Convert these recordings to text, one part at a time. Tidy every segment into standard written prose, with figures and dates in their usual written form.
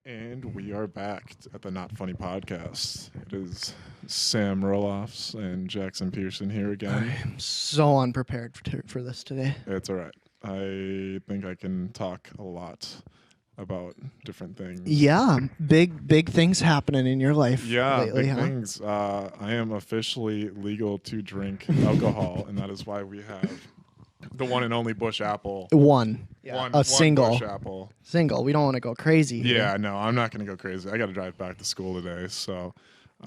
And we are back at the Not Funny podcast. It is Sam Roloffs and Jackson Pearson here again. I'm so unprepared for this today. It's all right. I think I can talk a lot about different things. Yeah, big things happening in your life Yeah, lately, big huh? things. I am officially legal to drink alcohol, and that is why we have the one and only Bush Apple. One. One single. Bush Apple. Single. We don't want to go crazy here. Yeah, no, I'm not going to go crazy. I got to drive back to school today, so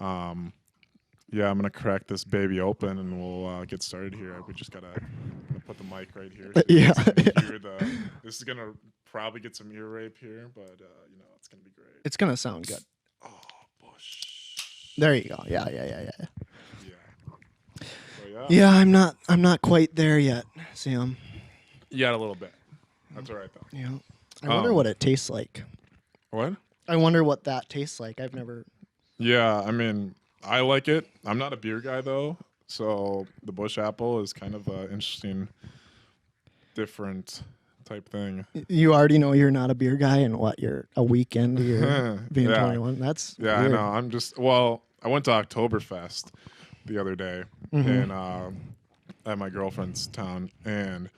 yeah, I'm going to crack this baby open and we'll get started here. We just got to put the mic right here. So Yeah. This is going to probably get some ear rape here, but it's going to be great. It's going to sound good. Oh, Bush. There you go. Yeah. Yeah. So, yeah. Yeah, I'm not quite there yet, Sam. You got a little bit. That's all right, though. Yeah. I wonder what it tastes like. What? I wonder what that tastes like. I've never. Yeah, I mean, I like it. I'm not a beer guy, though. So the Bush Apple is kind of an interesting, different type thing. You already know you're not a beer guy, and what you're a week into your being Yeah. 21. That's Yeah, weird. I know. I went to Oktoberfest the other day in at my girlfriend's town, and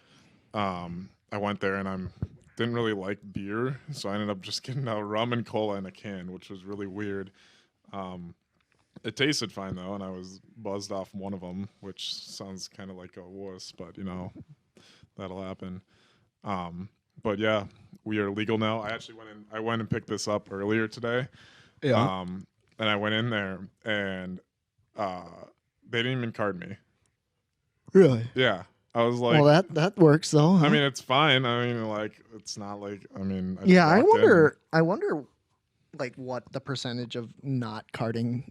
I went there and didn't really like beer, so I ended up just getting a rum and cola in a can, which was really weird. It tasted fine though, and I was buzzed off one of them, which sounds kind of like a wuss, but that'll happen. But yeah, we are legal now. I went and picked this up earlier today. Yeah. And I went in there and they didn't even card me. Really? Yeah. I was like, Well, that works though. Huh? I mean, it's fine. I mean, like, it's not like, I mean, yeah, I walked in. wonder, like, what the percentage of not carding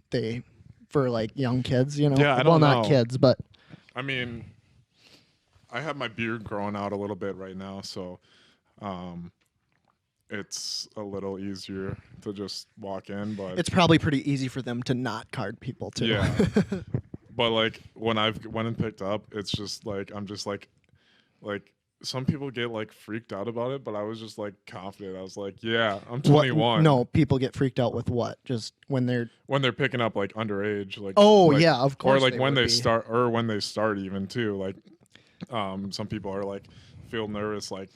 for like young kids. You know, Yeah, I well, don't not know. kids, but I mean, I have my beard growing out a little bit right now, so it's a little easier to just walk in, but it's probably pretty easy for them to not card people too. yeah. But like when I've went and picked up, it's just like I'm just like some people get like freaked out about it, but I was just like confident. I was like, yeah, I'm 21. No, people get freaked out with what? Just when they're. When they're picking up like underage, like Oh like- yeah, of course. or like when would they be. start, or when they start even too. Like some people are like feel nervous, like,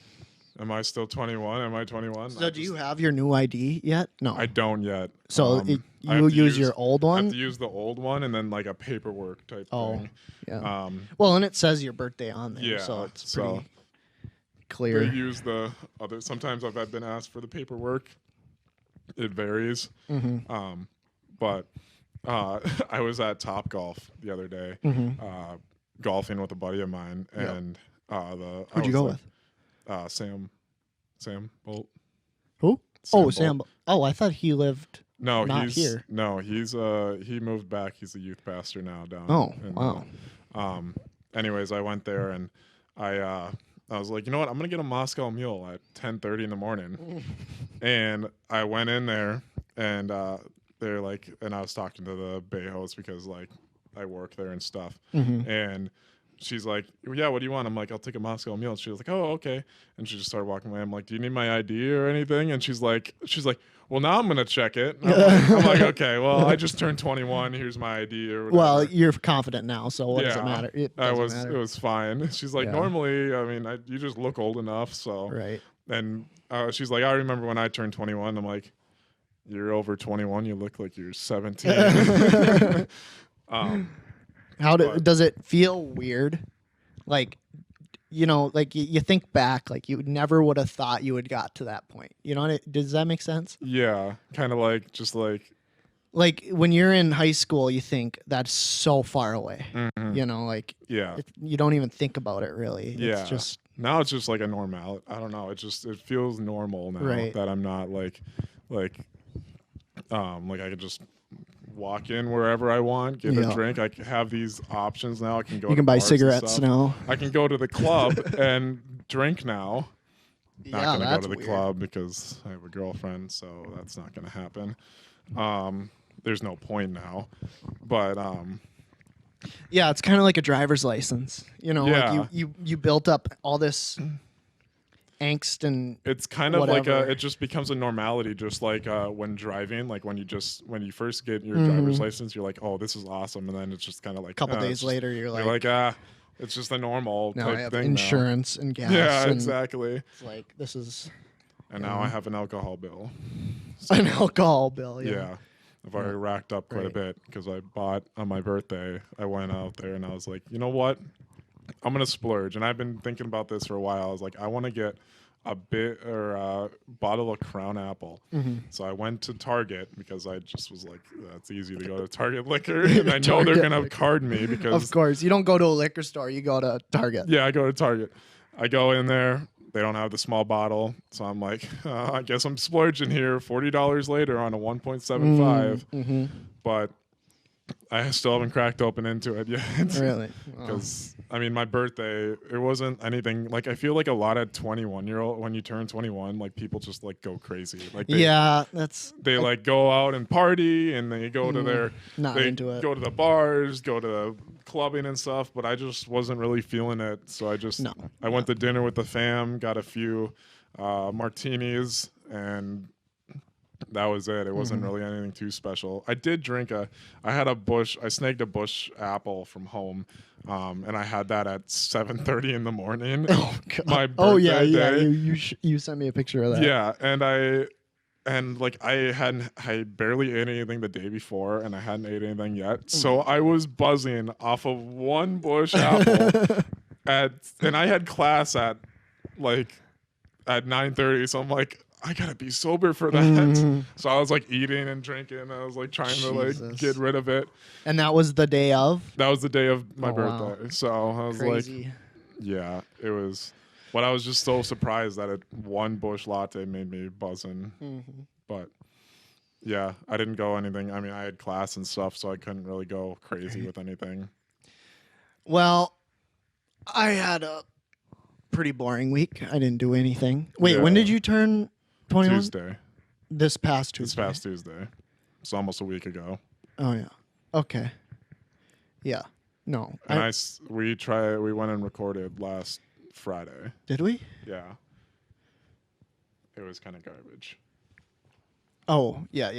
am I still 21? Am I 21? So do you have your new ID yet? No. I don't yet. So I have you to use your old I have one. to use the old one and then like a paperwork type Oh, thing. yeah. Well, and it says your birthday on there, Yeah, so it's so pretty clear. they use the other. Sometimes I've been asked for the paperwork. It varies. But I was at Top Golf the other day, golfing with a buddy of mine, and Who'd you go with? Sam Bolt. Who? Sam Sam. Bolt. Oh, I thought he lived. No, Not he's here. No, he's he moved back. He's a youth pastor now down. Oh, in, wow. Anyways, I went there and I was like, you know what? I'm gonna get a Moscow Mule at 10:30 in the morning, and I went in there and they're like, and I was talking to the bay host because like I work there and stuff, and she's like, yeah, what do you want? I'm like, I'll take a Moscow Mule. She was like, oh, okay. And she just started walking away. I'm like, do you need my ID or anything? And she's like, well, now I'm gonna check it. And I'm like, okay, well, I just turned 21. Here's my ID or whatever. Well, you're confident now, so what does it matter? It doesn't matter. It was fine. She's like, Yeah. normally, I mean, you just look old enough, so. Right. And she's like, I remember when I turned 21. I'm like, you're over 21. You look like you're 17. Does it feel weird? Like, like you think back, like you never would have thought you had got to that point. You know, does that make sense? Yeah, kind of like just like. Like when you're in high school, you think that's so far away. You know, like Yeah. you don't even think about it really. Yeah. It's just Now it's just like a normal. I don't know. It feels normal now Right. that I'm not like I could just walk in wherever I want, get Yeah. a drink. I have these options now. I can go. you to can buy bars and cigarettes stuff. now. I can go to the club and drink now. Not Yeah, gonna go that's to the weird. club because I have a girlfriend, so that's not gonna happen. There's no point now, but Yeah, it's kind of like a driver's license. You know, Yeah. like you built up all this angst and It's kind of like whatever. it just becomes a normality, just like when driving, like when you first get your driver's license, you're like, oh, this is awesome, and then it's just kind of like a couple days later, you're like, it's just a normal now I type have thing insurance and now. gas. Yeah, and exactly. It's like this is And now I have an alcohol bill. an alcohol bill. Yeah. I've already racked up quite a bit because I bought on my birthday. I went out there and I was like, you know what? I'm gonna splurge. And I've been thinking about this for a while. I was like, I want to get a bottle of Crown Apple. So I went to Target because I just was like, that's easy to go to Target liquor, and I know they're gonna card me because Of course, you don't go to a liquor store; you go to Target. yeah, I go to Target. I go in there. They don't have the small bottle, so I'm like, I guess I'm splurging here. $40 later on a 1.75, but I still haven't cracked open into it yet. Really? Because I mean, my birthday, it wasn't anything like. I feel like a lot of 21-year-old when you turn 21, like people just like go crazy. Like they like go out and party, and they go to their not they into it. go to the bars, go to the clubbing and stuff. But I just wasn't really feeling it, so I went to dinner with the fam, got a few martinis, and that was it. It wasn't really anything too special. I did drink I snagged a Bush apple from home, and I had that at 7:30 in the morning. Oh God. My birthday day. You sent me a picture of that. Yeah, and like I barely ate anything the day before, and I hadn't ate anything yet. So I was buzzing off of one Bush apple and I had class at 9:30. So I'm like, I gotta be sober for that. So I was like eating and drinking. And I was like trying to like get rid of it. And that was the day of? That was the day of my birthday. Wow. So I was Crazy. like, yeah, it was. But I was just so surprised that one Bush latte made me buzzing. But yeah, I didn't go anything. I mean, I had class and stuff, so I couldn't really go crazy with anything. Well, I had a pretty boring week. I didn't do anything. Wait, when did you turn 21? Tuesday. This past Tuesday. This past Tuesday. It's almost a week ago. Oh yeah. Okay. Yeah. No. And we went and recorded last Friday. Did we? Yeah. It was kind of garbage. Oh, yeah.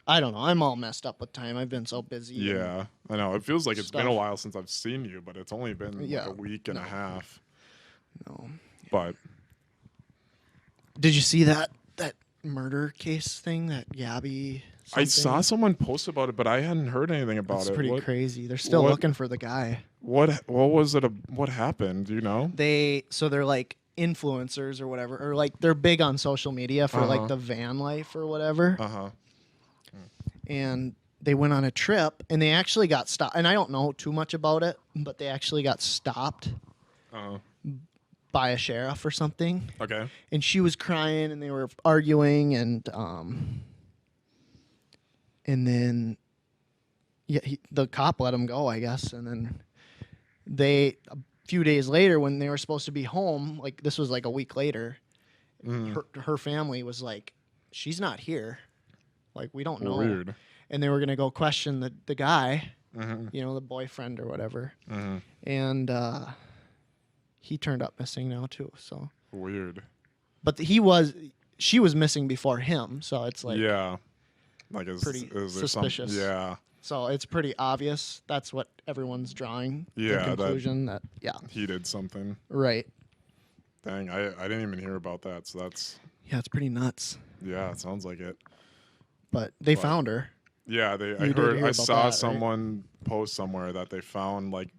I don't know. I'm all messed up with time. I've been so busy. Yeah. I know. It feels like it's been a stuff. while since I've seen you, but it's only been like a week and a half. No. But Did you see that murder case thing that Gabby something? I saw someone post about it, but I hadn't heard anything about It's it. pretty crazy. They're still looking for the guy. What was it? What happened? Do you know? They're like influencers or whatever, or like they're big on social media for like the van life or whatever. And they went on a trip and they actually got stopped. And I don't know too much about it, but they actually got stopped by a sheriff or something. Okay. And she was crying and they were arguing and then the cop let him go, I guess. And then a few days later when they were supposed to be home, like this was like a week later, her family was like, she's not here. Like, we don't know. Weird. And they were going to go question the guy, the boyfriend or whatever. And he turned up missing now too. So weird. But she was missing before him. So it's like, yeah, like is suspicious. Yeah. So it's pretty obvious. That's what everyone's drawing. Yeah. The conclusion that he did something. Right. Dang, I didn't even hear about that. So that's. Yeah, it's pretty nuts. Yeah, it sounds like it. But they found her. Yeah, I saw someone post somewhere that they found like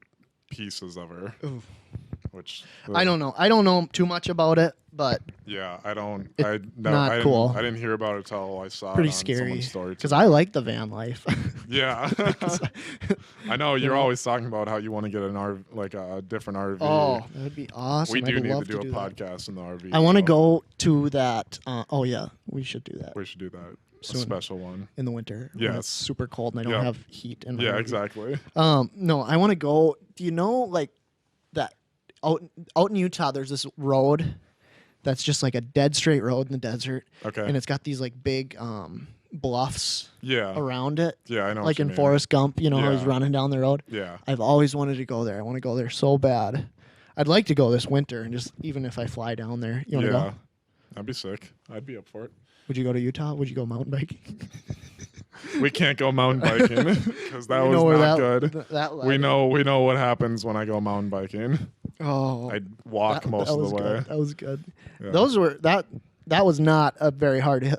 pieces of her. Ooh. Which I don't know. I don't know too much about it, but yeah, I don't. Not cool. I didn't hear about it until I saw pretty it on scary. someone's story. Because I like the van life. Yeah, I know you're always talking about how you want to get an RV, like a different RV. Oh, that would be awesome. We do I'd need love to do a that. podcast in the RV. I want to go to that. Oh yeah, we should do that We should do that. Soon. A special one. in the winter. when Yes. it's super cold and I don't have heat. In my Yeah, RV. exactly. No, I want to go. Do you know like that out in Utah? There's this road that's just like a dead straight road in the desert. Okay. And it's got these like big bluffs Yeah. around it. Yeah, I know. Like what you in mean. Forrest Gump, how he's Yeah. running down the road. Yeah. I've always wanted to go there. I want to go there so bad. I'd like to go this winter, and just even if I fly down there, you want to Yeah, go? that'd be sick. I'd be up for it. Would you go to Utah? Would you go mountain biking? We can't go mountain biking because that You was know where not that, good. That We led. know what happens when I go mountain biking. Oh, I'd walk most that of was the way. good. That was good. Yeah. Those were that was not a very hard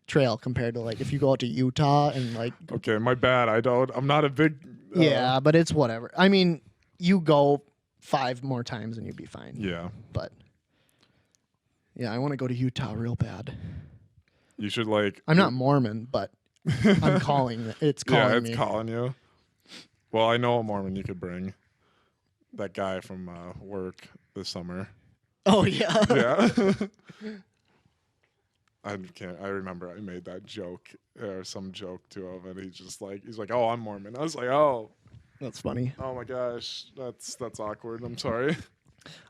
trail compared to like if you go out to Utah and like Okay, my bad. I'm not a big. yeah, but it's whatever. I mean, you go 5 more times and you'd be fine. Yeah. But yeah, I want to go to Utah real bad. You should like. I'm not Mormon, but I'm calling. It's calling Yeah, it's me. calling you. Well, I know a Mormon you could bring. That guy from work this summer. Oh yeah. Yeah. I remember I made that joke or some joke to him, and he's like, oh, I'm Mormon. I was like, oh That's funny. my gosh, that's awkward. I'm sorry.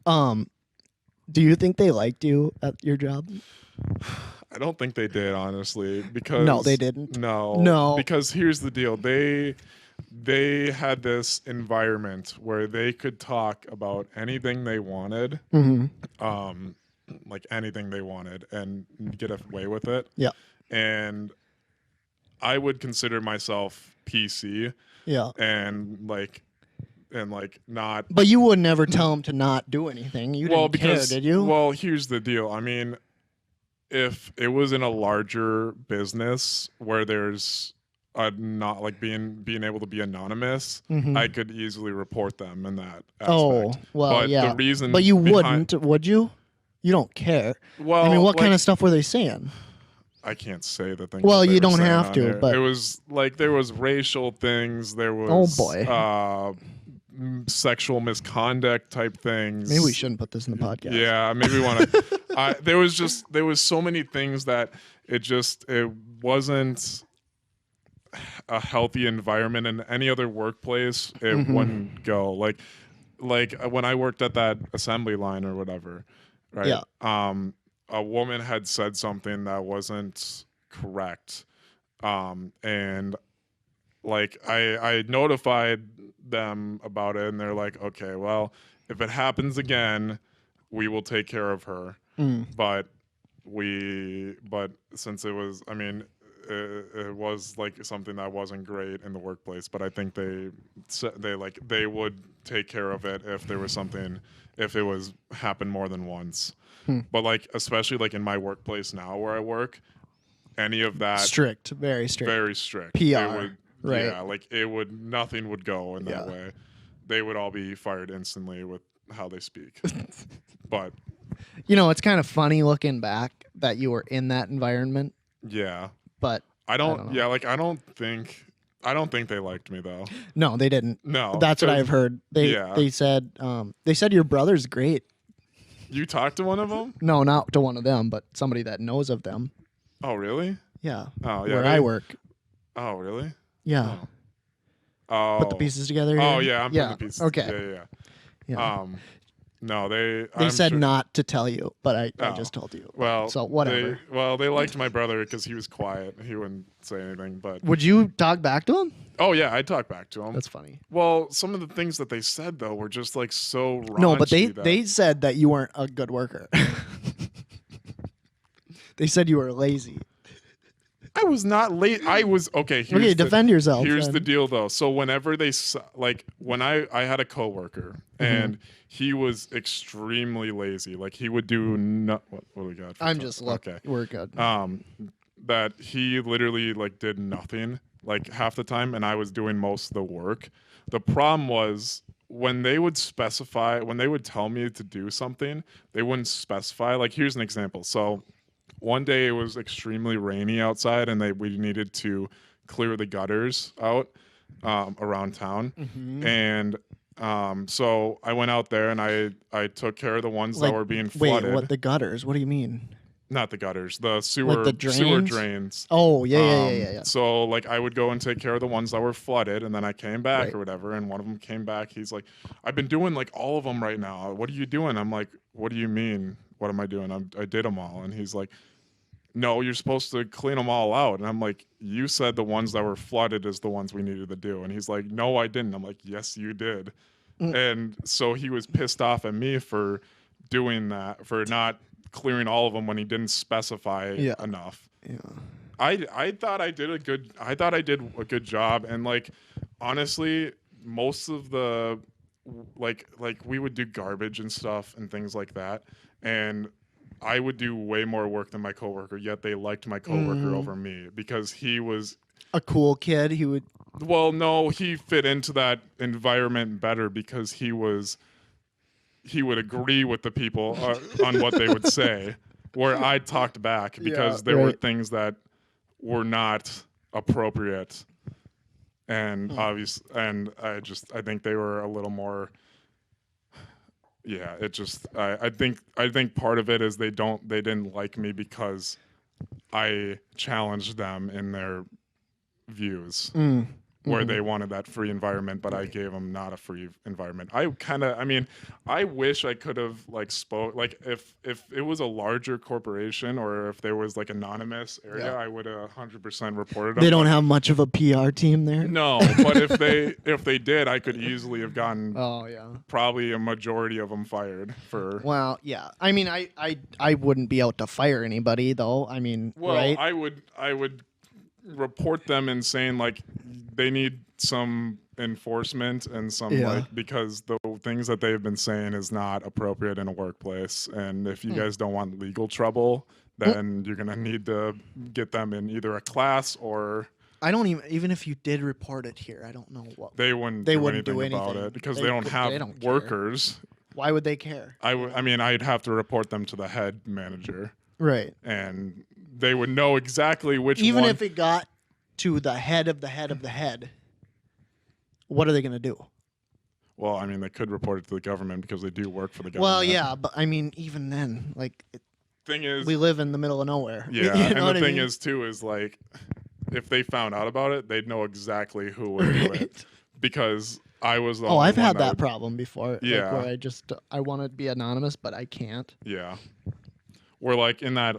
Do you think they liked you at your job? I don't think they did, honestly, because No, they didn't. No, because here's the deal: they had this environment where they could talk about anything they wanted, like anything they wanted, and get away with it. Yeah. And I would consider myself PC, Yeah. and not. But you would never tell them to not do anything. You didn't care, did you? Well, here's the deal. I mean, if it was in a larger business where there's not like being able to be anonymous, I could easily report them in that aspect. Oh, well, but yeah. The reason but you wouldn't, would you? You don't care. Well, I mean, what kind of stuff were they saying? I can't say the things. Well, that they you were don't saying have on to, here. but- it was like there was racial things. There was boy. Sexual misconduct type things. Maybe we shouldn't put this in the podcast. Yeah, maybe we want to. There was so many things that it wasn't a healthy environment in any other workplace. It wouldn't go like when I worked at that assembly line or whatever, right? Yeah. A woman had said something that wasn't correct, and like I notified them about it, and they're like, okay, well, if it happens again, we will take care of her. But since it was, I mean, it was like something that wasn't great in the workplace, but I think they would take care of it if there was something, if it was happened more than once. But like, especially like in my workplace now where I work, any of that Strict, very strict. very strict. PR, It would, right. Yeah, like nothing would go in that way. They would all be fired instantly with how they speak. But You know, it's kind of funny looking back that you were in that environment, yeah, but I don't know. yeah, like I don't think they liked me though. no, they didn't. No. That's what 'cause I've heard. They said your brother's great. You talked to one of them? No, not to one of them, but somebody that knows of them. Oh, really? Yeah. Oh, yeah. Where I work. Oh, really? Yeah. Oh. Put the pieces together. Oh, Here? yeah, I'm putting the pieces. Okay. Yeah. No, They I'm said sure- not to tell you, but I Oh. just told you. Well, So whatever. They liked my brother because he was quiet. He wouldn't say anything. But Would you talk back to him? oh yeah, I talked back to him. That's funny. Well, some of the things that they said though were just like so raunchy. No, but that- they said that you weren't a good worker. They said you were lazy. I was not late. I was okay. Okay, defend yourself. Here's then. the deal, though. So whenever like when I had a coworker and he was extremely lazy. Like he would do what do we got? I'm just looking. Okay. We're good. That he literally like did nothing like half the time, and I was doing most of the work. The problem was when they would tell me to do something, they wouldn't specify. Like here's an example. So one day it was extremely rainy outside, and we needed to clear the gutters out around town. And so I went out there and I took care of the ones that were being flooded. Wait, what the gutters? What do you mean? Not the gutters, the sewer the sewer drains? drains. Oh, yeah. So like I would go and take care of the ones that were flooded, and then I came back Right. or whatever, and one of them came back. He's like, "I've been doing like all of them right now. What are you doing?" I'm like, "What do you mean? What am I doing? I did them all." And he's like, "No, you're supposed to clean them all out." And I'm like, "You said the ones that were flooded is the ones we needed to do." And he's like, "No, I didn't." I'm like, "Yes, you did." And so he was pissed off at me for doing that, for not clearing all of them when he didn't specify Yeah. enough. Yeah. I thought I did a good job, and like honestly, most of the like we would do garbage and stuff and things like that, and I would do way more work than my coworker, yet they liked my coworker over me because he was A cool kid. He would. well, no, he fit into that environment better because he would agree with the people on what they would say, where I talked back because there were things that were not appropriate, and obvious, and I think they were a little more. Yeah, it just I think part of it is they didn't like me because I challenged them in their views. Where they wanted that free environment, but I gave them not a free environment. I wish I could have like if it was a larger corporation or if there was like anonymous area, I would 100% reported them. They don't have much of a PR team there. No, but if they did, I could easily have gotten probably a majority of them fired for. Well, yeah. I mean, I wouldn't be out to fire anybody though. I mean, right? I would report them and saying like they need some enforcement and some like because the things that they've been saying is not appropriate in a workplace, and if you guys don't want legal trouble, then you're gonna need to get them in either a class or. I don't even if you did report it here, I don't know what they wouldn't do anything about it because they don't have workers. Why would they care? I mean, I'd have to report them to the head manager, right? And they would know exactly which even one. If it got to the head of the head of the head, what are they going to do? Well, I mean, they could report it to the government because they do work for the government. Well, yeah, but I mean, even then, like, thing is, we live in the middle of nowhere. Yeah, you know and the thing is, too, is like, if they found out about it, they'd know exactly who would do it because I was the only I've one had that problem before. Yeah. Like, where I want to be anonymous, but I can't. Yeah. Or like in that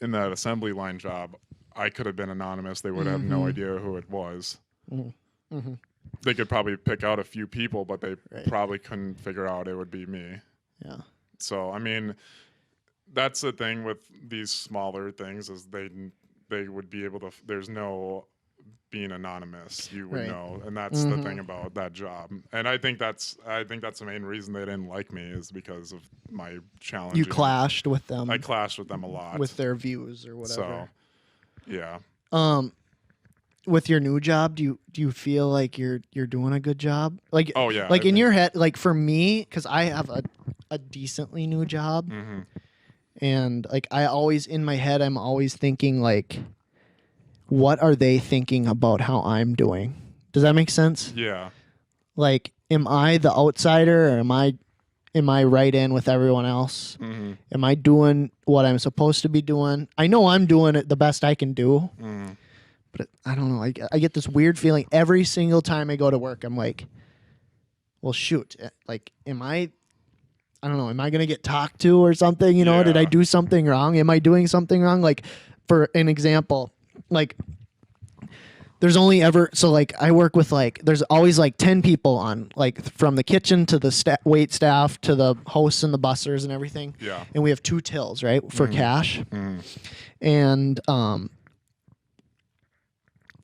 assembly line job, I could have been anonymous. They would have no idea who it was. They could probably pick out a few people, but they probably couldn't figure out it would be me. Yeah. So, I mean, that's the thing with these smaller things is they would be able to, there's no being anonymous, you would know. And that's the thing about that job. And I think that's the main reason they didn't like me is because of my challenge. You clashed with them. I clashed with them a lot. With their views or whatever. So, yeah. With your new job, do you feel like you're doing a good job? Like, oh yeah, like in your head, like for me, because I have a decently new job, and like I always in my head, I'm always thinking like, what are they thinking about how I'm doing? Does that make sense? Yeah. Like, am I the outsider, or am I right in with everyone else? Am I doing what I'm supposed to be doing? I know I'm doing it the best I can do. But I don't know. I get this weird feeling every single time I go to work. I'm like, well, shoot. Like, I don't know. Am I going to get talked to or something? You know, did I do something wrong? Am I doing something wrong? Like, for an example, like, there's only ever, so like, I work with like, there's always like 10 people on, like, from the kitchen to the wait staff to the hosts and the bussers and everything. Yeah. And we have 2 tills, right, for cash. And,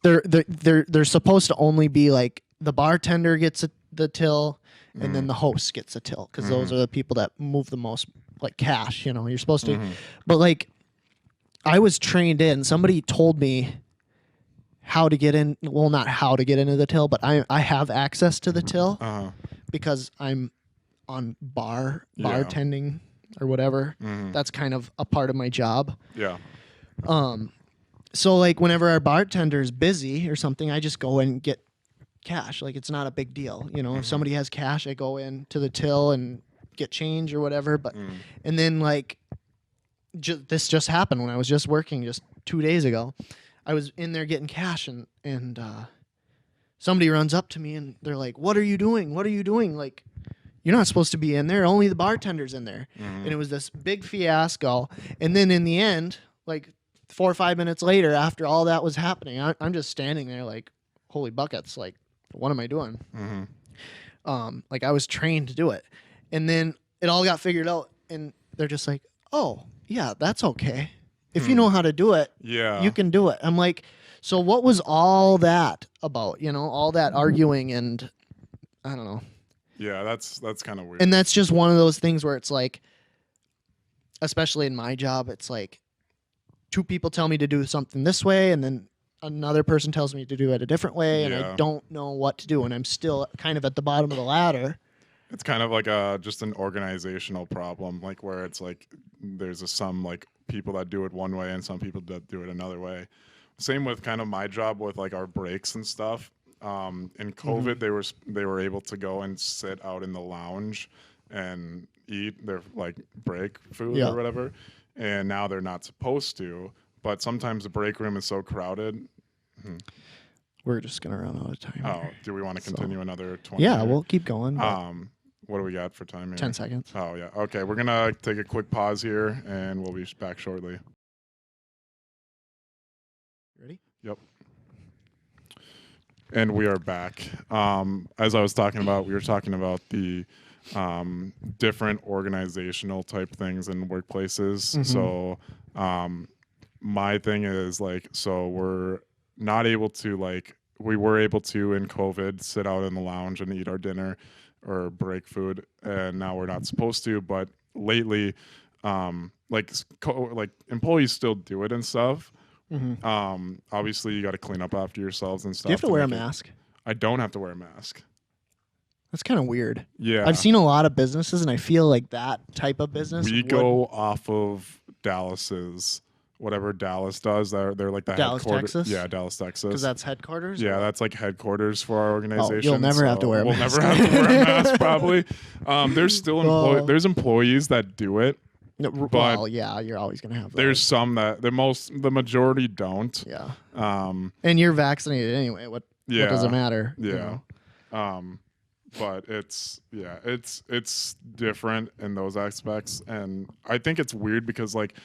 they're supposed to only be like the bartender gets the till and then the host gets a till because those are the people that move the most like cash, you know. You're supposed to but like I was trained in, somebody told me how to get in, well, not how to get into the till, but I have access to the till because I'm on bartending or whatever. That's kind of a part of my job. Yeah. So, like, whenever our bartender's busy or something, I just go and get cash. Like, it's not a big deal. You know, if somebody has cash, I go in to the till and get change or whatever. But and then, like, this just happened when I was just working just 2 days ago. I was in there getting cash, and somebody runs up to me, and they're like, what are you doing? What are you doing? Like, you're not supposed to be in there. Only the bartender's in there. And it was this big fiasco. And then in the end, like, 4 or 5 minutes later, after all that was happening, I'm just standing there like, holy buckets, like, what am I doing? Like I was trained to do it, and then it all got figured out, and they're just like, oh yeah, that's okay. If you know how to do it, Yeah. you can do it. I'm like, so what was all that about? You know, all that arguing and I don't know. Yeah, that's kind of weird. And that's just one of those things where it's like, especially in my job, it's like two people tell me to do something this way, and then another person tells me to do it a different way, and I Yeah. don't know what to do, and I'm still kind of at the bottom of the ladder. It's kind of like just an organizational problem, like where it's like there's some like people that do it one way and some people that do it another way. Same with kind of my job with like our breaks and stuff. In COVID, they were able to go and sit out in the lounge and eat their like break food Yeah. or whatever, and now they're not supposed to. But sometimes the break room is so crowded. We're just gonna run out of time. Oh, here. do we want to So- continue another 20? Yeah, here? we'll keep going. but What do we got for time here? 10 seconds. Oh, yeah. Okay, we're going to take a quick pause here, and we'll be back shortly. Ready? Yep. And we are back. As I was talking about, we were talking about the different organizational type things in workplaces. Mhm. So my thing is like, so we're not able to like, we were able to in COVID sit out in the lounge and eat our dinner or break food, and now we're not supposed to. But lately, like employees still do it and stuff. Mm-hmm. Obviously, you got to clean up after yourselves and stuff. Do you have to wear a make it- mask? I don't have to wear a mask. That's kind of weird. Yeah, I've seen a lot of businesses, and I feel like that type of business. we would- go off of Dallas's whatever Dallas does. They're like the Dallas, headquarters. Texas? Yeah, Dallas, Texas. because that's headquarters. Yeah, that's like headquarters for our organization. you'll never have to wear a we'll mask. never have to wear a mask, probably. There's still Oh. there's employees that do it. No, but well, yeah, you're always gonna have. There's those. some that the majority don't. Yeah, Um, and you're vaccinated anyway. What does it matter? you Yeah. know? But it's different in those aspects, and I think it's weird because like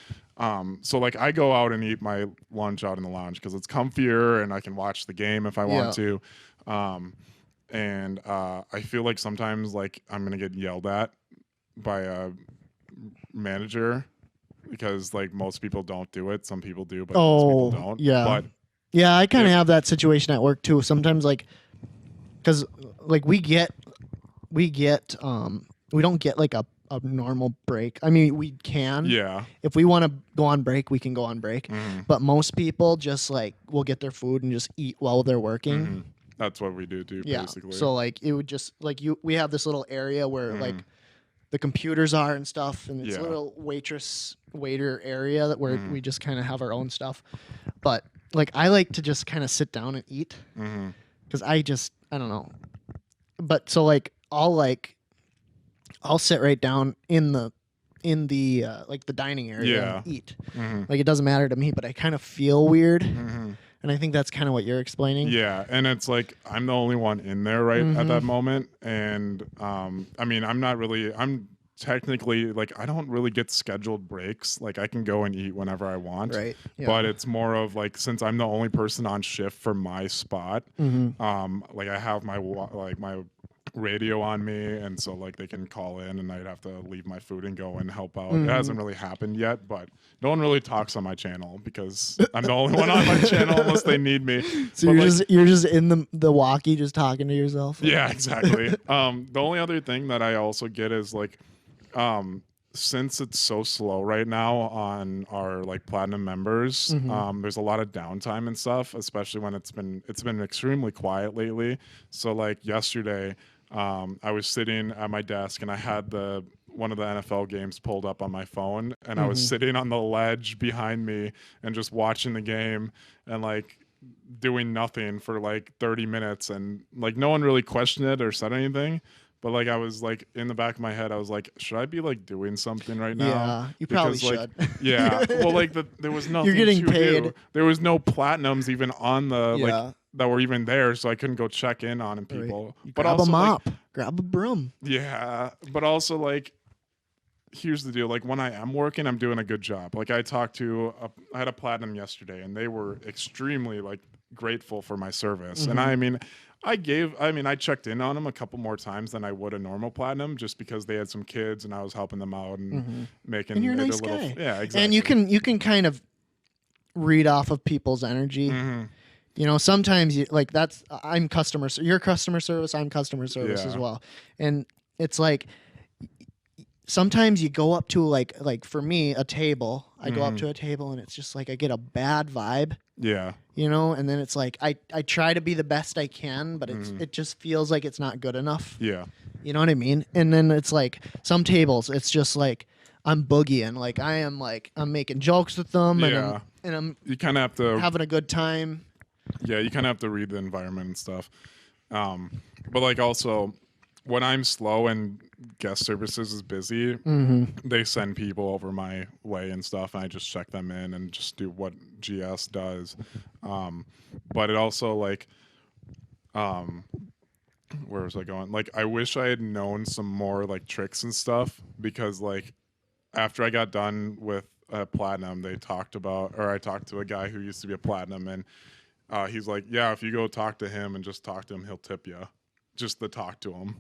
so like I go out and eat my lunch out in the lounge because it's comfier and I can watch the game if I want to, and I feel like sometimes like I'm gonna get yelled at by a manager because like most people don't do it. Some people do, but most people don't. yeah. But Yeah, I kind of If- have that situation at work too. Sometimes, like, because like we don't get like a normal break. I mean, we can. yeah. If we want to go on break, we can go on break. Mhm. But most people just like will get their food and just eat while they're working. Mhm. That's what we do Yeah. basically. So like it would just like we have this little area where Mhm. like the computers are and stuff, and it's Yeah. a little waiter area that where Mhm. we just kind of have our own stuff. But like I like to just kind of sit down and eat Mhm. because I don't know. But so like I'll sit right down in the like the dining area Yeah. and eat. Mhm. Like it doesn't matter to me, but I kind of feel weird, Mhm. and I think that's kind of what you're explaining. Yeah, and it's like I'm the only one in there right at Mhm. that moment, and I mean I'm technically like I don't really get scheduled breaks. Like I can go and eat whenever I want. Right. Yeah. But it's more of like since I'm the only person on shift for my spot, like I have my my radio on me, and so like they can call in, and I'd have to leave my food and go and help out. It hasn't really happened yet, but no one really talks on my channel because I'm the only one on my channel unless they need me. So But, you're like, you're just in the walkie, just talking to yourself. yeah, exactly. The only other thing that I also get is like, since it's so slow right now on our like platinum members, there's a lot of downtime and stuff, especially when it's been extremely quiet lately. So like yesterday, I was sitting at my desk and I had one of the NFL games pulled up on my phone, and I was sitting on the ledge behind me and just watching the game and like doing nothing for like 30 minutes, and like no one really questioned it or said anything. But like I was like in the back of my head, I was like, should I be like doing something right now? Yeah, you probably Because, like, should. yeah. Well, like there was nothing. getting to paid. do. There was no platinums even on the Yeah. like that were even there, so I couldn't go check in on Right. people. You But grab also a like, mop, grab a broom. yeah. But also like here's the deal. Like when I am working, I'm doing a good job. Like I had a platinum yesterday, and they were extremely like grateful for my service. And I checked in on them a couple more times than I would a normal platinum, just because they had some kids and I was helping them out and making And you're a it nice a little. guy. Yeah, exactly. And you can kind of read off of people's energy. You know, sometimes I'm customer. You're customer service. I'm customer service as well. And it's like sometimes you go up to like for me a table. I go up to a table and it's just like I get a bad vibe. Yeah. You know, and then it's like I try to be the best I can, but it just feels like it's not good enough. Yeah. You know what I mean? And then it's like some tables, it's just like I'm boogieing, like I'm making jokes with them, and I'm you kind of have to having a good time. Yeah, you kind of have to read the environment and stuff. But like also, when I'm slow and guest services is busy, they send people over my way and stuff, and I just check them in and just do what GS does. But it also like, where was I going? Like, I wish I had known some more like tricks and stuff, because like after I got done with platinum, I talked to a guy who used to be a platinum, and he's like, yeah, if you go talk to him and just talk to him, he'll tip you. Just to talk to him.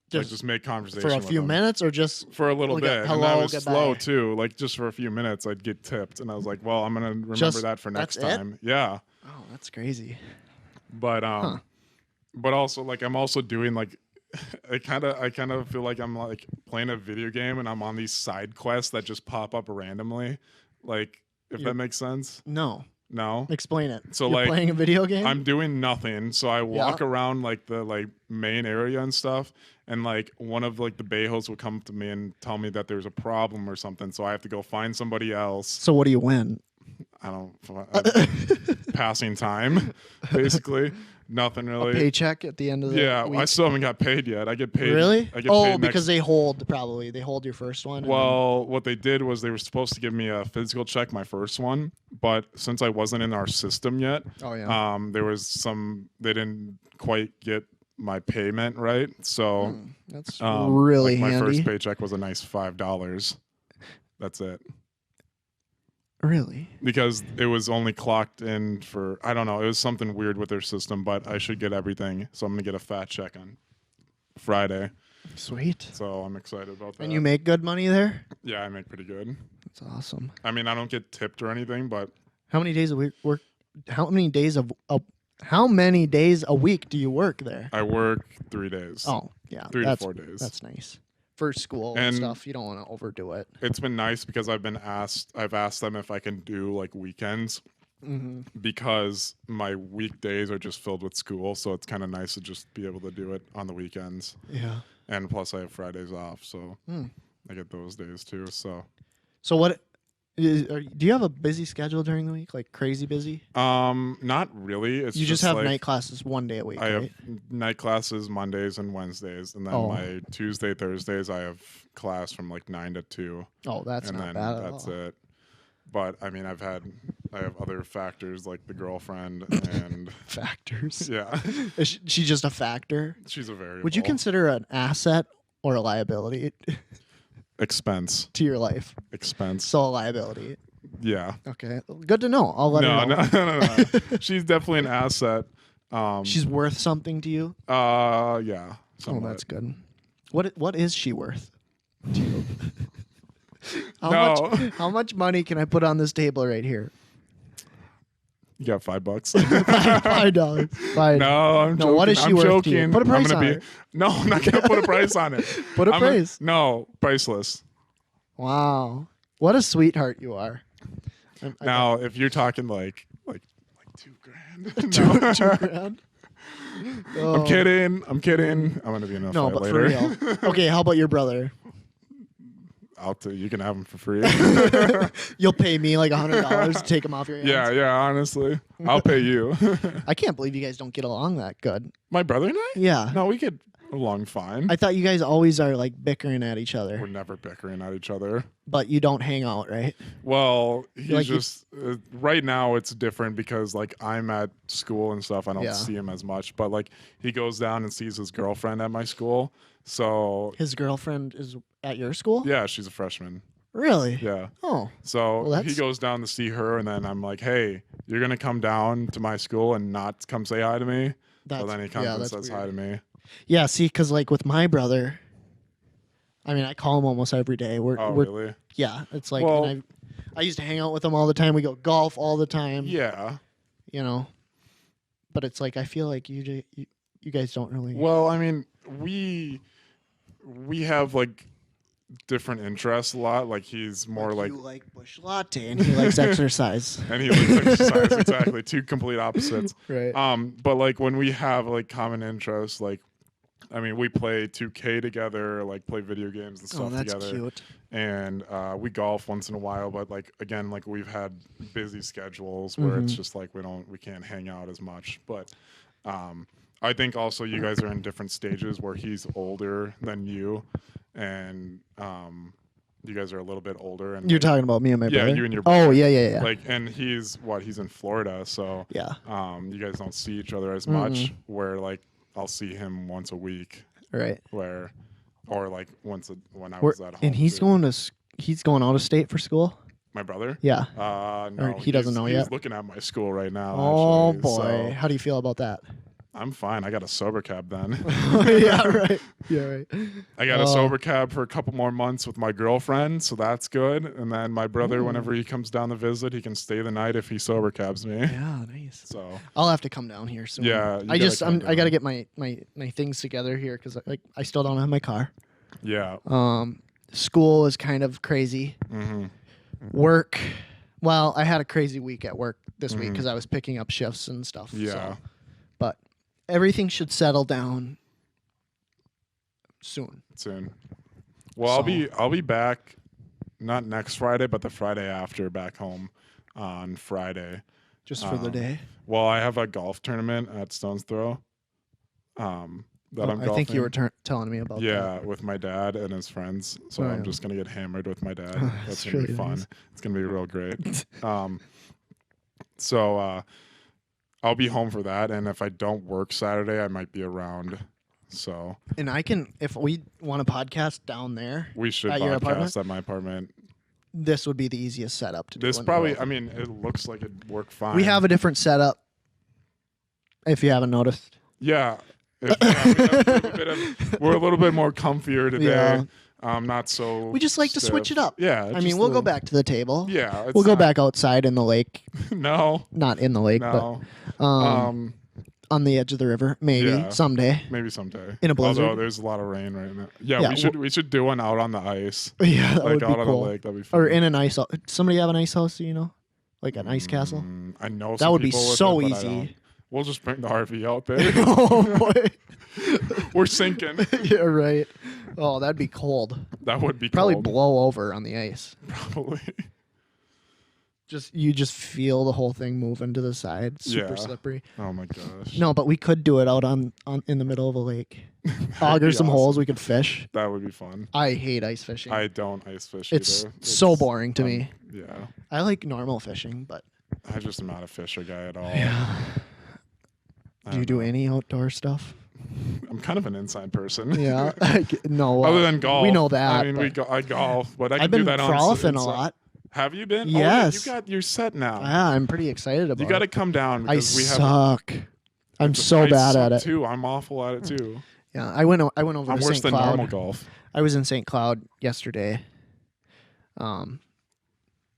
Just make conversation for a with few him. minutes, or just for a little bit. Hello, and I was goodbye. slow too. Like just for a few minutes, I'd get tipped, and I was like, well, I'm gonna remember that for next time. Yeah. Oh, that's crazy. But but also like I'm also doing like I kind of feel like I'm like playing a video game and I'm on these side quests that just pop up randomly, like if that makes sense. No. Explain it. So You're like playing a video game. I'm doing nothing, so I walk around like the like main area and stuff, and like one of like the bayhos will come to me and tell me that there's a problem or something, so I have to go find somebody else. So what do you win? I don't passing time, basically. Nothing really. A paycheck at the end of the week? I still haven't got paid yet. I get paid. Really? I get paid because they hold your first one. Well, what they did was they were supposed to give me a physical check my first one, but since I wasn't in our system yet, there was they didn't quite get my payment right. So that's really like handy. my first paycheck was a nice $5. That's it. Really? Because it was only clocked in for, I don't know, it was something weird with their system, but I should get everything. So I'm going to get a fat check on Friday. Sweet. So I'm excited about that. And you make good money there? Yeah, I make pretty good. That's awesome. I mean, I don't get tipped or anything, but how many days a week how many days a week do you work there? I work 3 days. Oh, yeah. 3 to 4 days. That's nice. For school and stuff, you don't want to overdo it. It's been nice because I've asked them if I can do like weekends, because my weekdays are just filled with school, so it's kind of nice to just be able to do it on the weekends. Yeah. And plus I have Fridays off, so I get those days too. So what do you have a busy schedule during the week, like crazy busy? Not really. It's you just have like, night classes one day a week. I right? have night classes Mondays and Wednesdays, and then my Tuesday, Thursdays I have class from like 9 to 2. Oh, that's and not then bad at that's all. it. But I mean, I have other factors like the girlfriend and factors. Yeah. Is she just a factor? She's a variable. Would you consider an asset or a liability expense to your life? Expense. So a liability. Yeah. Okay. Good to know. I'll let her know. No. She's definitely an asset. She's worth something to you? Yeah. Somewhat. Oh, that's good. What is she worth to you? How much money can I put on this table right here? You got $5. $5. Fine. No, I'm joking. What is she I'm worth joking. to you? Put a price on it. No, I'm not gonna put a price on it. Put a price. No, priceless. Wow, what a sweetheart you are. Now, if you're talking like $2 grand, $2 grand. Oh. I'm kidding. I'm gonna be in a fight later. For real. Okay, how about your brother? You can have him for free. You'll pay me like $100 to take him off your hands. Yeah. Honestly, I'll pay you. I can't believe you guys don't get along that good. My brother and I? Yeah. No, we get along fine. I thought you guys always are like bickering at each We're other, never bickering at each other. but you don't hang out, right? Well, he's Like you- just right now it's different because like I'm at school and stuff. I don't Yeah. see him as much, but like he goes down and sees his girlfriend at my school. So His girlfriend is at your school? yeah, she's a freshman. Really? Yeah. Oh, So Well, he that's- goes down to see her, and then I'm like, "Hey, you're gonna come down to my school and not come say hi to me?" that's So then he comes and that's says weird. hi to me. Yeah, see, because like with my brother, I mean, I call him almost every day. Oh, We're really? yeah, it's like Well- and I used to hang out with him all the time. We go golf all the time. Yeah. You know, but it's like I feel like you guys don't really. Well, I mean, we have like different interests a lot. Like he's more like you like bush latte and he likes exercise. and he likes exercise. Exactly, two complete opposites. Right. But like when we have like common interests, like I mean, we play 2K together, like play video games and Oh, stuff that's together, cute. and we golf once in a while. But like again, like we've had busy schedules where it's Mhm. just like we can't hang out as much. But I think also you guys are in different stages where he's older than you, and you guys are a little bit older. And You're like, talking about me and my Yeah, brother. you and your Oh brother. yeah. like, and he's in Florida, so Yeah. you guys don't see each other as Mm-mm. much. Where like I'll see him once a week, Right. or like when I We're- was at home. and he's too. he's going out of state for school. My brother. Yeah. No, he doesn't know he's yet? looking at my school right now. Oh actually, boy, so how do you feel about that? I'm fine. I got a sober cab then. Yeah, right. Yeah, right. I got a Oh. sober cab for a couple more months with my girlfriend, so that's good. And then my brother, Ooh. whenever he comes down to visit, he can stay the night if he sober cabs me. Yeah, nice. So I'll have to come down here soon. Yeah, you I gotta come I gotta down. get my things together here because like I still don't have my car. yeah. School is kind of crazy. hmm Work. Well, I had a crazy week at work this week Mhm. because I was picking up shifts and stuff. Yeah. So. But everything should settle down soon. Soon. Well, So- I'll be back, not next Friday, but the Friday after, back home on Friday. Just for the day. Well, I have a golf tournament at Stones Throw. That I'm golfing. I think you were telling me about that. Yeah, with my dad and his friends. So Oh, I'm yeah. just gonna get hammered with my dad. That's That's gonna be really fun. nice. It's gonna be real great. So I'll be home for that, and if I don't work Saturday, I might be around. So And I can, if we want a podcast down there, we should At your apartment? podcast at my apartment. this would be the easiest setup to do. This in the probably, world. I mean, it looks like it'd work fine. We have a different setup. If you haven't noticed. Yeah. We have a little bit we're a little bit more comfier today. Yeah. Not so. We just like to switch stiff. it up. Yeah. I just mean, we'll a go little- back to the table. Yeah. it's We'll go not- back outside in the lake. No. Not in the lake, No. but on the edge of the river, maybe Yeah. someday. Maybe someday. In a blizzard? Although there's a lot of rain right now. Yeah, Yeah, we should do one out on the ice. Yeah, that Like would be out on cool. the lake. That'd be fun. Or in an ice. Somebody have an ice house? Do you know, like an ice castle? I know That some would be people with so it, but I easy. don't. We'll just bring the RV out there. Oh boy. We're sinking. Yeah, right. Oh, that'd be cold. That would be Probably cold. blow over on the ice. Probably. You just feel the whole thing moving to the side. Super Yeah. slippery. Oh my gosh. No, but we could do it out on in the middle of a lake. Auger be some awesome. holes. We could fish. That would be fun. I hate ice fishing. I don't ice fish it's either. so boring to me. Yeah. I like normal fishing, but I just am not a fisher guy at all. yeah. I Do you don't do know. any outdoor stuff? I'm kind of an inside person. Yeah. No. Other than golf. We know that. I mean, but I golf, but I can I've do been that on frolicking a inside. lot. Have you been? Yes. Oh, you're set now. Yeah, I'm pretty excited about You got to it. come down I because we have. suck. I'm so I bad suck at it. too. I'm awful at it too. Yeah, I went over I'm to worse St. than Cloud. normal golf. I was in St. Cloud yesterday,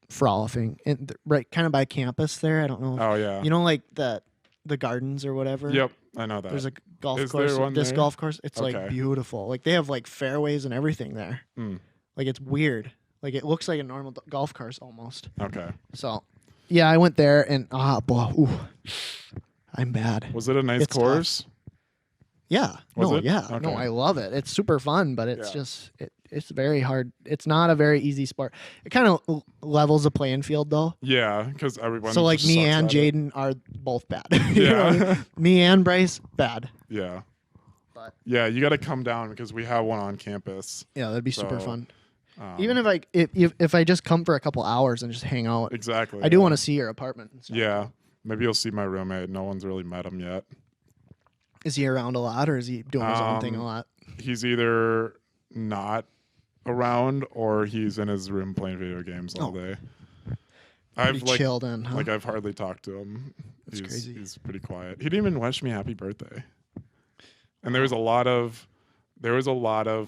frolicking, and right kind of by campus there. I don't know. Oh yeah. You know, like the gardens or whatever. Yep, I know that. There's a golf Is there course, one disc there? golf course. It's like Okay. beautiful. Like they have like fairways and everything there. Hmm. Like it's weird. Like it looks like a normal golf course almost. Okay. So, yeah, I went there and boy, ooh, I'm bad. Was it a nice It's tough. course? Yeah. Was no, it? yeah. No, Okay. I love it. It's super fun, but it's Yeah. just it's very hard. It's not a very easy sport. It kind of levels the playing field though. Yeah, because everyone. So like just me sucks and at it. Jaden are both bad. You know what I mean? Yeah. Me and Bryce bad. Yeah. But But yeah, you got to come down because we have one on campus. yeah, that'd be super So, fun. Even if I just come for a couple hours and just hang out. Exactly. I do want to see your apartment and stuff. Yeah, maybe you'll see my roommate. No one's really met him yet. Is he around a lot, or is he doing his own thing a lot? He's either not around or he's in his room playing video games all day. I've Pretty chill then, huh? like I've hardly talked to him. That's crazy. He's pretty quiet. He didn't even wish me happy birthday. And there was a lot of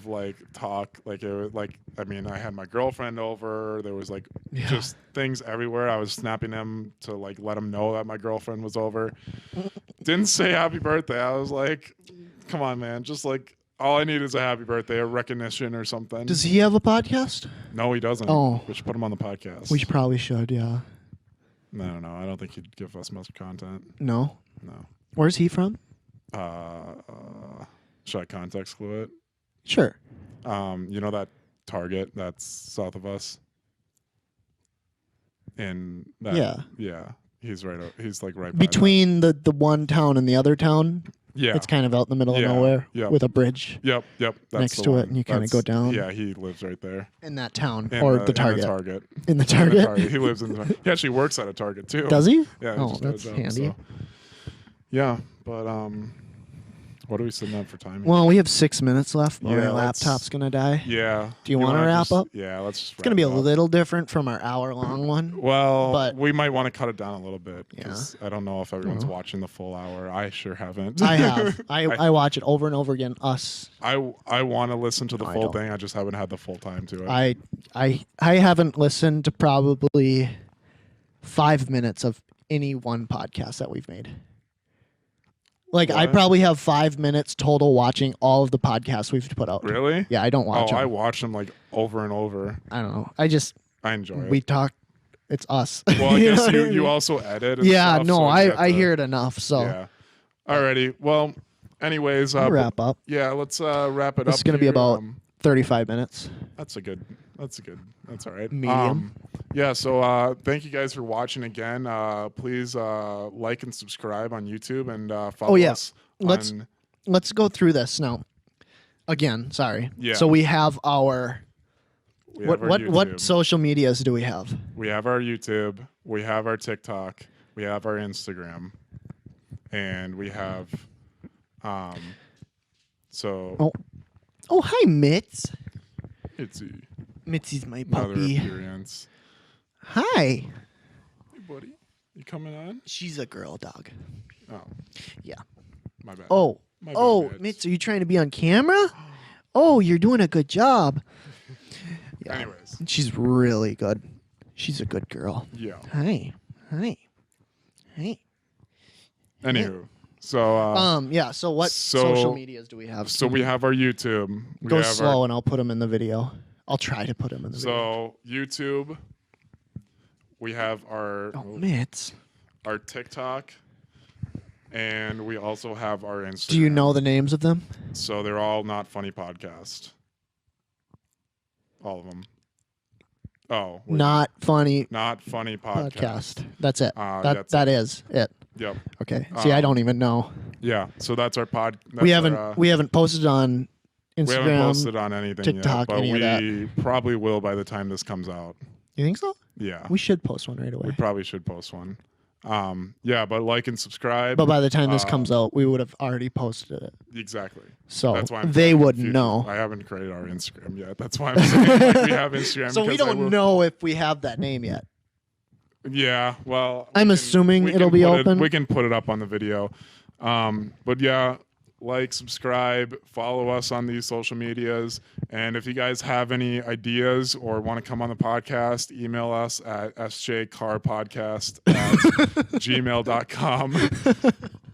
like talk, like it was like, I mean, I had my girlfriend over. There was like just things everywhere. I was snapping him to like let him know that my girlfriend was over. Didn't say happy birthday. I was like, come on, man. Just like all I need is a happy birthday, a recognition or something. Does he have a podcast? No, he doesn't. Oh. We should put him on the podcast. We probably should, yeah. I don't know. I don't think he'd give us much content. No? No. Where's he from? Should I context clue it? Sure. You know that Target that's south of us? And that, yeah. He's right. He's like right by between the one town and the other town. Yeah, it's kind of out in the middle of nowhere with a bridge. Yep. That's next to it, and you kind of go down. Yeah, he lives right there in that town or the Target. In the Target. He lives in the. He actually works at a Target too. Does he? Yeah. Oh, that's handy. So. Yeah, but what are we sitting on for time? Well, we have 6 minutes left. Our laptop's gonna die. Yeah. Do you want to wrap up? Yeah, let's. It's gonna be a little different from our hour-long one. Well, but we might want to cut it down a little bit because I don't know if everyone's watching the full hour. I sure haven't. I have. I watch it over and over again. I want to listen to the full thing. I just haven't had the full time to it. I haven't listened to probably 5 minutes of any one podcast that we've made. Like, I probably have 5 minutes total watching all of the podcasts we've put out. Really? Yeah, I don't watch them. I watch them like over and over. I don't know. I enjoy it. We talk. It's us. Well, I guess you also edit. And yeah, stuff, no, so I hear it enough. So. Yeah. Alrighty. Well, anyways. We'll wrap up. Yeah, let's wrap it up. It's going to be about 35 minutes. That's all right. Medium. Yeah, so thank you guys for watching again. Please like and subscribe on YouTube and follow us. Let's go through this now. Again, sorry. Yeah. So we have our what social medias do we have? We have our YouTube, we have our TikTok, we have our Instagram, and we have Oh, hi, Mitz. Mitzi's my puppy. Another appearance. Hi. Hey, buddy. You coming on? She's a girl dog. Oh. Yeah. My bad. Oh, Mitz, are you trying to be on camera? Oh, you're doing a good job. Yeah. Anyways. She's really good. She's a good girl. Yeah. Hi. Anywho. So yeah, so what social medias do we have? So we have our YouTube. Go slow and I'll put them in the video. I'll try to put them in the video. So YouTube, we have our our TikTok, and we also have our Instagram. Do you know the names of them? So they're all Not Funny Podcast. All of them. Oh. Not Funny Podcast. That's it. That is it. Yep. Okay. See, I don't even know. Yeah. So that's our pod. We haven't posted on Instagram. We haven't posted on anything TikTok, yet, but any of that. we probably will by the time this comes out. You think so? Yeah. We should post one right away. We probably should post one. Yeah, but like and subscribe. But by the time this comes out, we would have already posted it. Exactly. So that's why they wouldn't know. I haven't created our Instagram yet. That's why I'm saying like, we have Instagram. So we don't know if we have that name yet. Yeah, well, I'm assuming it'll be open. We can put it up on the video. But yeah, like, subscribe, follow us on these social medias. And if you guys have any ideas or want to come on the podcast, email us at sjcarpodcast@gmail.com.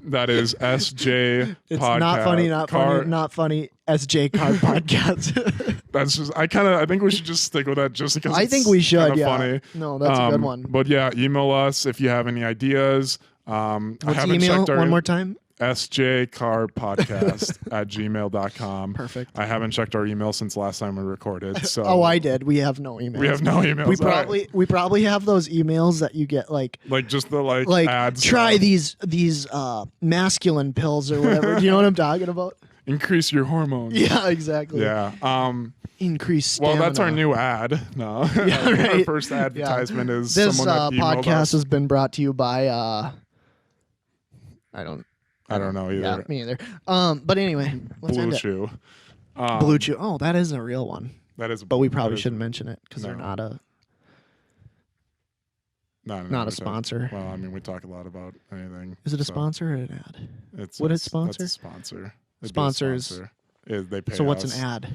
That is SJ It's podcast. not funny. SJ Card Podcast. That's just I think we should just stick with that just because I think we should. Yeah. Funny. No, that's a good one. But yeah, email us if you have any ideas. What's email one more time? sjcarpodcast@gmail.com. Perfect. I haven't checked our email since last time we recorded. So oh, I did. We have no emails. We have no emails. We probably have those emails that you get like just the ads. Try these masculine pills or whatever. Do you know what I'm talking about? increase your hormones. Yeah, exactly. Yeah. Increase stamina. Well, that's our new ad. No. Yeah, right. Our first advertisement is this someone that emailed podcast us. has been brought to you by I don't know either. Yeah, me either. But anyway, let's Blue end it. Chew. Blue Chew. Oh, that is a real one. That is. But we probably shouldn't mention it because they're No. not a not a sponsor. Well, I mean, we talk a lot about anything. Is it a so sponsor or an ad? It's Would it that's sponsor? a sponsor. It'd be a Sponsors. sponsor. They pay So what's us. an ad?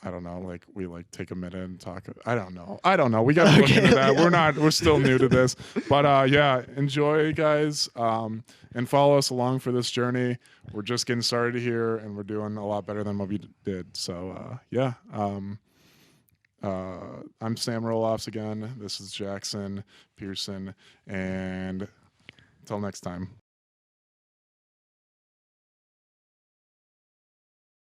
I don't know. Like we take a minute and talk. I don't know. We got to look Okay. into that. We're still new to this, but yeah, enjoy, guys, and follow us along for this journey. We're just getting started here, and we're doing a lot better than what we did. So yeah, I'm Sam Roloffs again. This is Jackson Pearson, and until next time.